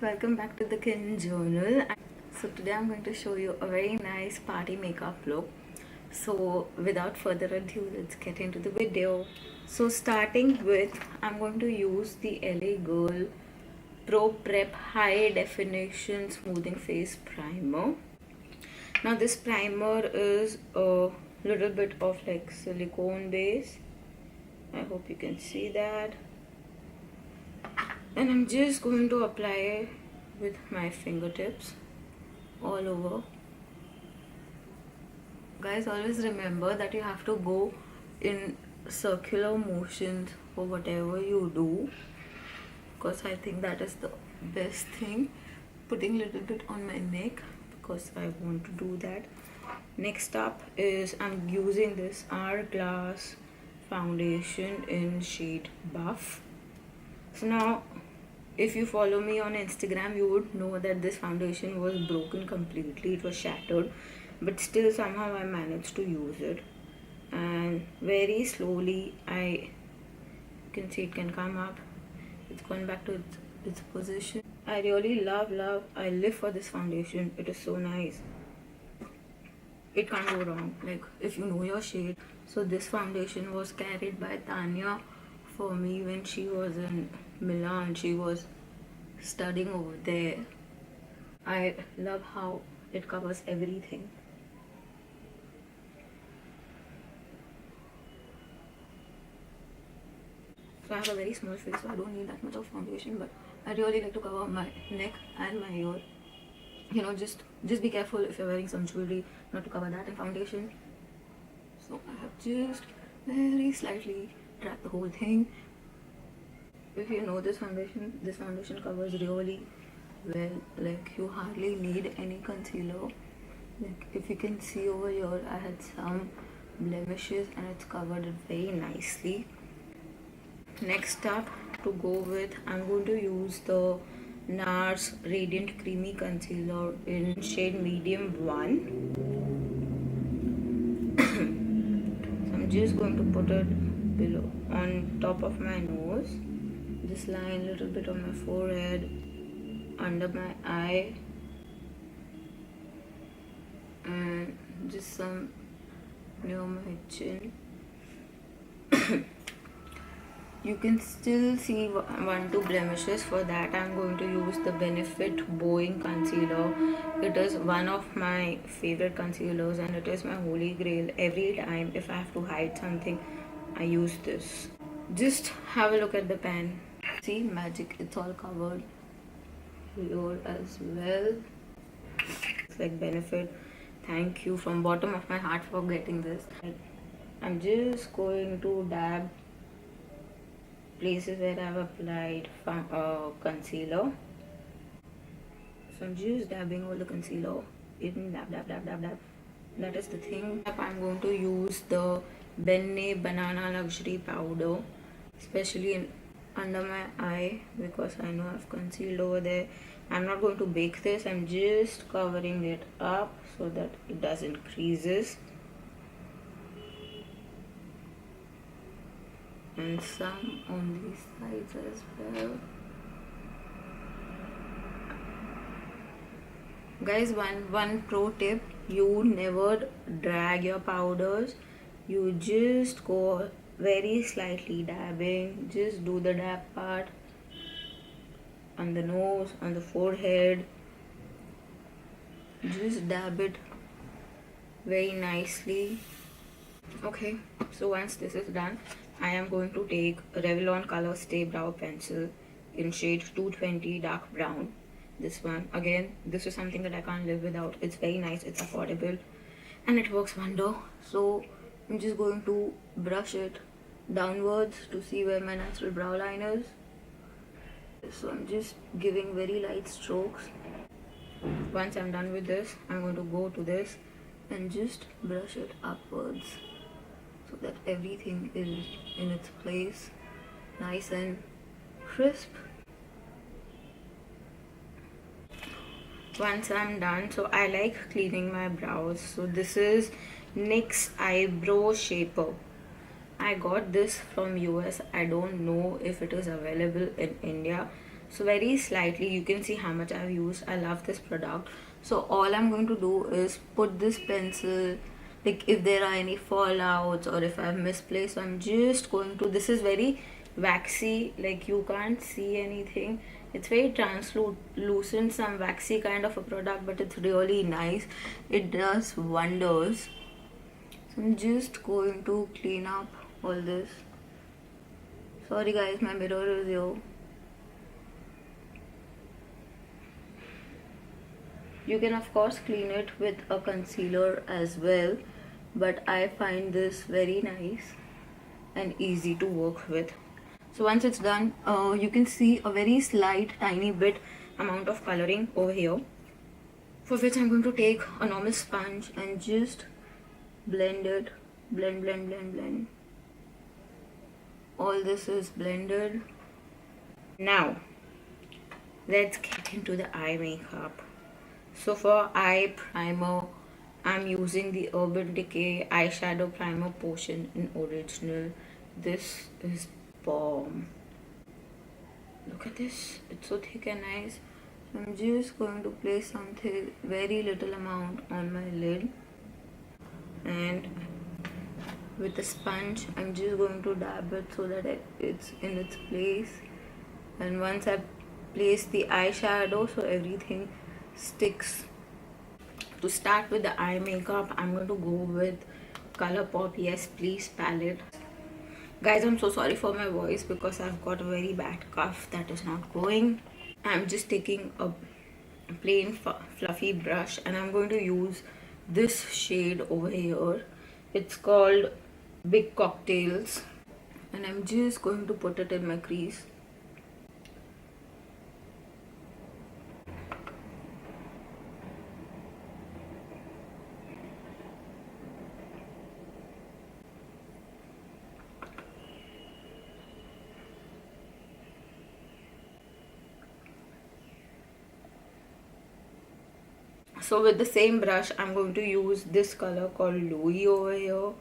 welcome back to the Kin Journal. So today I'm going to show you a very nice party makeup look. So without further ado, let's get into the video. So starting with, I'm going to use the LA Girl Pro Prep High Definition Smoothing Face Primer. Now this primer is a little bit of like silicone base. I hope you can see that. And I'm just going to apply with my fingertips all over. Guys, always remember that you have to go in circular motions for whatever you do, because I think that is the best thing. Putting a little bit on my neck because I want to do that. Next up is I'm using this Hourglass foundation in shade Buff. So now, if you follow me on Instagram, you would know that this foundation was broken completely. It was shattered, but still somehow I managed to use it. And very slowly, you can see it can come up. It's gone back to its position. I really I live for this foundation. It is so nice. It can't go wrong, like if you know your shade. So this foundation was carried by Tanya for me when she was in Milan. She was studying over there. I love how it covers everything. So I have a very small face, so I don't need that much of foundation, but I really like to cover my neck and my ear. You know, just be careful if you're wearing some jewelry not to cover that in foundation. So I have just very slightly tracked the whole thing. If you know this foundation covers really well. Like you hardly need any concealer. Like if you can see over here, I had some blemishes and it's covered it very nicely. Next up, to go with, I'm going to use the Nars Radiant Creamy Concealer in shade Medium 1. So I'm just going to put it below, on top of my nose. This line, a little bit on my forehead, under my eye, and just some near my chin. You can still see 1-2 blemishes. For that I'm going to use the Benefit Boeing concealer. It is one of my favorite concealers and it is my holy grail. Every time if I have to hide something, I use this. Just have a look at the pan. See, magic, it's all covered here as well. It's like Benefit. Thank you from bottom of my heart for getting this. I'm just going to dab places where I've applied concealer. So I'm just dabbing all the concealer. Dab. That is the thing. I'm going to use the Benne Banana Luxury Powder, especially under my eye, because I know I've concealed over there. I'm not going to bake this. I'm just covering it up so that it doesn't creases. And some on these sides as well. Guys, one pro tip: you never drag your powders. You just go very slightly dabbing. Just do the dab part on the nose, on the forehead. Just dab it very nicely. Okay, so once this is done, I am going to take Revelon Color Stay Brow Pencil in shade 220 Dark Brown. This one, again, this is something that I can't live without. It's very nice, it's affordable, and it works wonder. So I'm just going to brush it downwards to see where my natural brow line is. So I'm just giving very light strokes. Once I'm done with this, I'm going to go to this and just brush it upwards, so that everything is in its place, nice and crisp. Once I'm done, so I like cleaning my brows. So this is NYX Eyebrow Shaper. I got this from US. I don't know if it is available in India. So very slightly, you can see how much I've used. I love this product. So all I'm going to do is put this pencil, like if there are any fallouts or if I've misplaced, I'm just going to, this is very waxy, like you can't see anything. It's very translucent, some waxy kind of a product, but it's really nice. It does wonders. So I'm just going to clean up all this. Sorry guys, my mirror is here. You can of course clean it with a concealer as well, but I find this very nice and easy to work with. So once it's done, you can see a very slight tiny bit amount of coloring over here, for which I'm going to take a normal sponge and just blend it. Blend. All this is blended. Now let's get into the eye makeup. So for eye primer, I'm using the Urban Decay eyeshadow primer potion in original. This is bomb. Look at this, it's so thick and nice. So I'm just going to place something, very little amount on my lid, and with the sponge I'm just going to dab it so that it's in its place. And once I place the eyeshadow so everything sticks. To start with the eye makeup, I'm going to go with Colourpop Yes Please palette. Guys, I'm so sorry for my voice because I've got a very bad cough that is not going. I'm just taking a plain fluffy brush and I'm going to use this shade over here. It's called Big Cocktails, and I'm just going to put it in my crease. So with the same brush, I'm going to use this color called Louis over here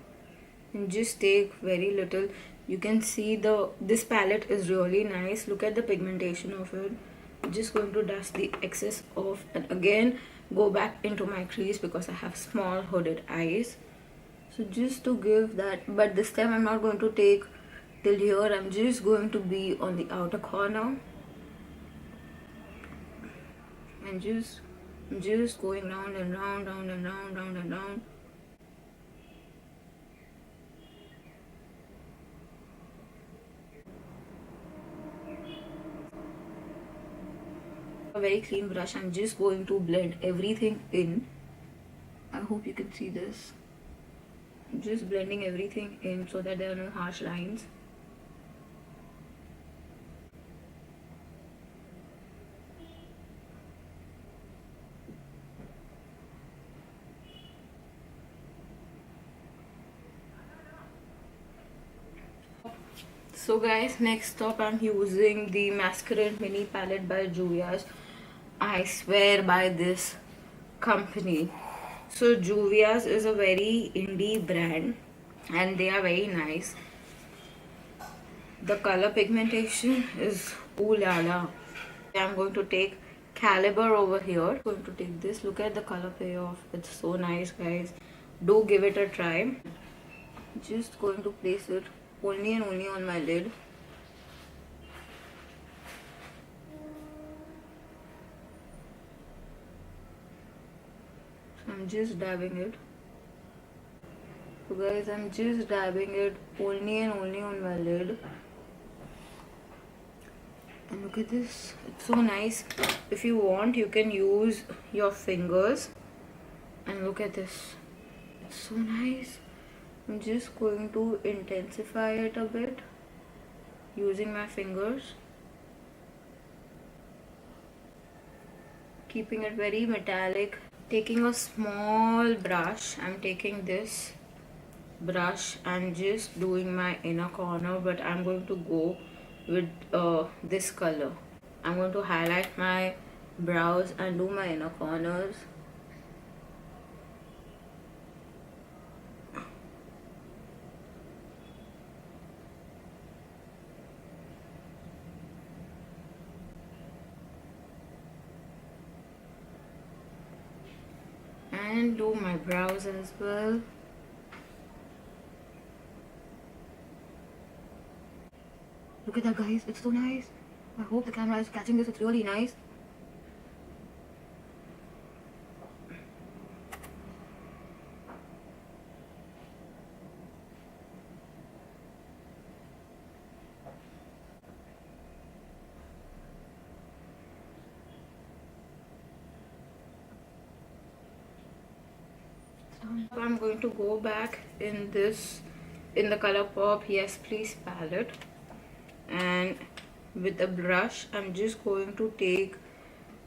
and just take very little. You can see this palette is really nice. Look at the pigmentation of it. I'm just going to dust the excess off and again go back into my crease because I have small hooded eyes. So just to give that, but this time I'm not going to take till here. I'm just going to be on the outer corner and just going round and round. A very clean brush, I'm just going to blend everything in. I hope you can see this. I'm just blending everything in so that there are no harsh lines. So guys, next up I'm using the Masquerade mini palette by Juvia's. I swear by this company. So Juvia's is a very indie brand and they are very nice. The color pigmentation is ooh la la. I'm going to take Caliber over here. I'm going to take this. Look at the color payoff. It's so nice, guys. Do give it a try. Just going to place it only and only on my lid. So I'm just dabbing it. So guys, I'm just dabbing it only and only on my lid. And look at this, it's so nice. If you want, you can use your fingers. And look at this, it's so nice. I'm just going to intensify it a bit using my fingers, keeping it very metallic. Taking a small brush, I'm taking this brush and just doing my inner corner, but I'm going to go with this color. I'm going to highlight my brows and do my inner corners. and do my brows as well. Look at that, guys, it's so nice. I hope the camera is catching this. It's really nice. I'm going to go back in the Colourpop Yes Please palette, and with a brush I'm just going to take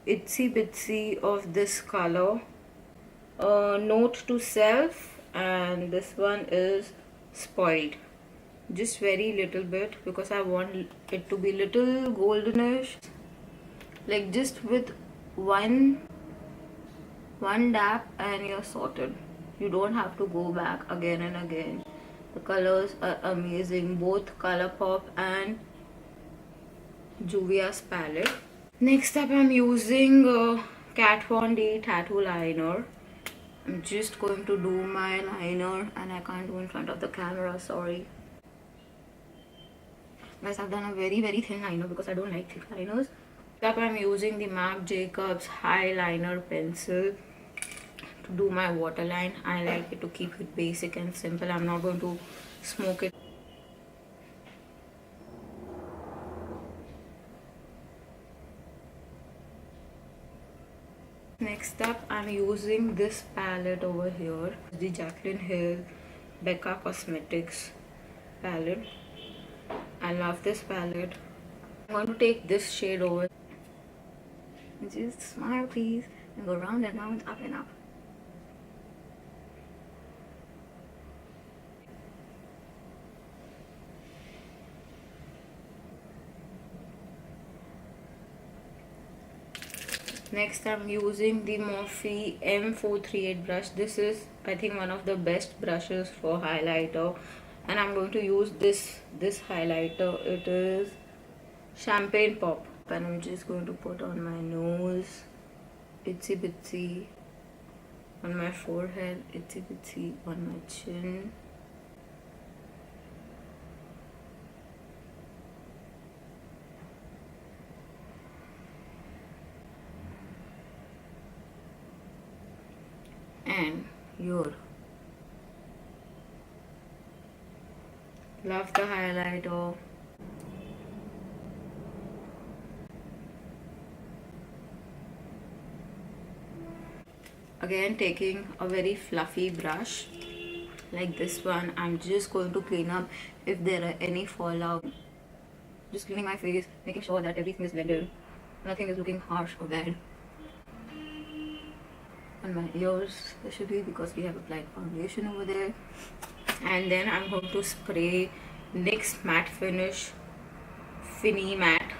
itsy bitsy of this color, Note to Self, and this one is Spoiled. Just very little bit because I want it to be little goldenish, like just with one dab and you're sorted. You don't have to go back again and again. The colors are amazing, both Colourpop and Juvia's palette. Next up, I'm using Kat Von D tattoo liner. I'm just going to do my liner, and I can't do in front of the camera, sorry. Guys, I've done a very thin liner because I don't like thick liners. Next up, I'm using the Marc Jacobs Eyeliner pencil to do my waterline. I like it to keep it basic and simple. I'm not going to smoke it. Next up, I'm using this palette over here, the Jaclyn Hill Becca Cosmetics palette. I love this palette. I'm going to take this shade over. Just smile, please, and go round and round, up and up. Next, I'm using the Morphe M438 brush. This is, I think, one of the best brushes for highlighter, and I'm going to use this highlighter. It is Champagne Pop, and I'm just going to put on my nose, itsy bitsy on my forehead, itsy bitsy on my chin. And here. Love the highlighter. Again, taking a very fluffy brush like this one, I'm just going to clean up if there are any fallout. Just cleaning my face, making sure that everything is blended, nothing is looking harsh or bad. On my ears especially, because we have applied foundation over there. And then I'm going to spray NYX Matte Finish Fini Matte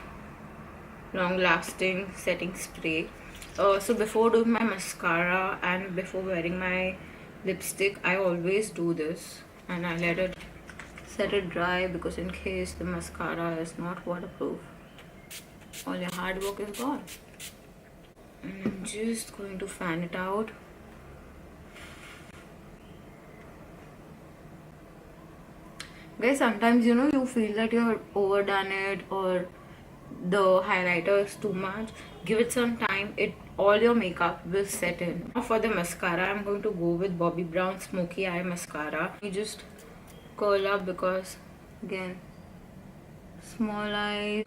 Long Lasting Setting Spray. So before doing my mascara and before wearing my lipstick, I always do this, and I set it dry, because in case the mascara is not waterproof, all your hard work is gone. And I'm just going to fan it out. Guys, sometimes you feel that you've overdone it or the highlighter is too much. Give it some time, all your makeup will set in. Now for the mascara, I'm going to go with Bobbi Brown Smoky Eye Mascara. You just curl up because, again, small eyes.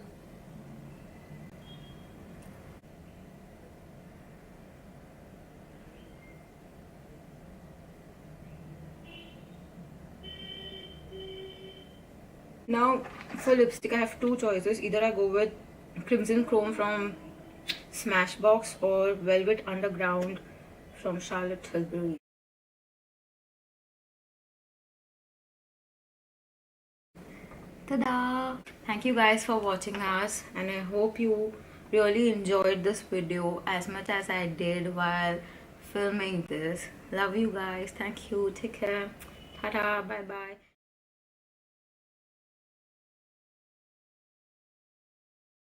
Now for lipstick, I have two choices. Either I go with Crimson Chrome from Smashbox or Velvet Underground from Charlotte Tilbury. Ta-da! Thank you guys for watching us, and I hope you really enjoyed this video as much as I did while filming this. Love you guys. Thank you. Take care. Ta-da. Bye-bye.